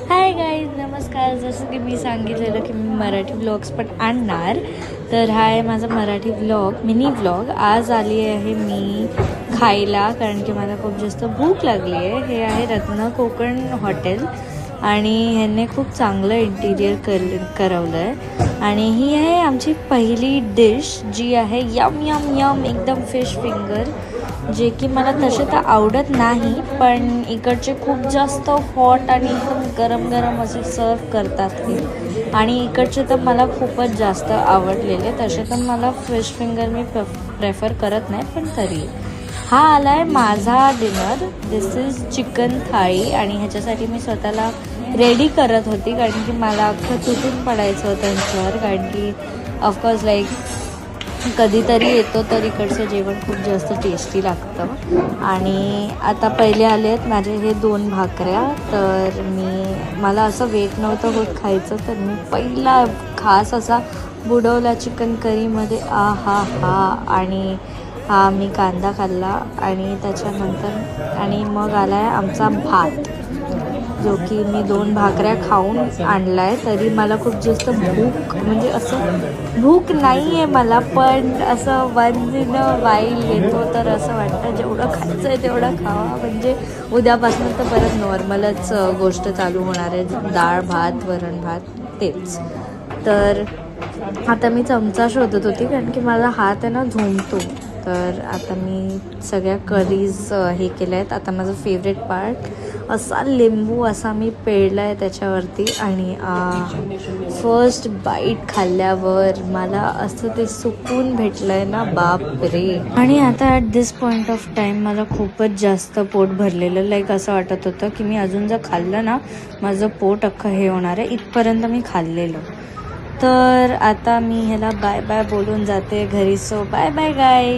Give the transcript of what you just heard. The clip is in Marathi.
हाय गाईज, नमस्कार. जसं की मी सांगितलेलं की मी मराठी व्लॉग्स पण आणणार, तर हा आहे माझा मराठी व्लॉग, मिनी व्लॉग. आज आली आहे मी खायला, कारण की मला खूप जास्त भूक लागली आहे. हे आहे रत्न कोकण हॉटेल आणि ह्यांनी खूप चांगलं इंटिरियर करवलं आहे. आणि ही आहे आमची पहिली डिश, जी आहे यम यम यम एकदम फिश फिंगर, जे की मला तसे तर आवडत नाही, पण इकडचे खूप जास्त हॉट आणि एकदम गरम गरम असे सर्व करतात हे. आणि इकडचे तर मला खूपच जास्त आवडलेले. तसे तर मला फिश फिंगर मी प्रेफर करत नाही, पण तरी हा आला आहे माझा डिनर. दिस इज चिकन थाळी आणि ह्याच्यासाठी मी स्वतःला रेडी करत होती, कारण की मला अख्खं तुटून पडायचं होतं ह्यांच्यावर, कारण की ऑफकोर्स लाईक कधीतरी येतो तर इकडचं जेवण खूप जास्त टेस्टी लागतं. आणि आता पहिले आले आहेत माझे हे 2 भाकऱ्या. तर मला असं वेट नव्हतं होत खायचं, तर मी पहिला खास असा बुडवला चिकन करीमध्ये. हा आणि हा मी कांदा खाल्ला आणि त्याच्यानंतर आणि मग आला आहे आमचा भात, जो की मी 2 भाकऱ्या खाऊन आणला आहे. तरी मला खूप जास्त भूक, म्हणजे असं भूक नाही आहे मला, पण असं वन्स इन अ वाईल येतो, तर असं वाटतं जेवढं खायचं आहे तेवढं खावा, म्हणजे उद्यापासून तर परत नॉर्मलच गोष्ट चालू होणार आहे, डाळ भात वरण भात तेच. तर आता मी चमचा शोधत होती, कारण की मला हात आहे ना झोंबतो. तर आता मी सगळ्या करीज हे केल्या आहेत. आता माझं फेवरेट पार्ट असा लिंबू असा मी पिळला आहे त्याच्यावरती, आणि फर्स्ट बाईट खाल्ल्यावर मला असं ते सुकून भेटलं आहे ना, बाप रे. आणि आता at this point of time मला खूपच जास्त पोट भरलेलं, लाईक असं वाटत होतं की मी अजून जर खाल्लं ना माझं पोट अख्खं हे होणार आहे, इथपर्यंत मी खाल्लेलं. तर आता मी ह्याला बाय बाय बोलून जाते घरी. सो बाय बाय गाय.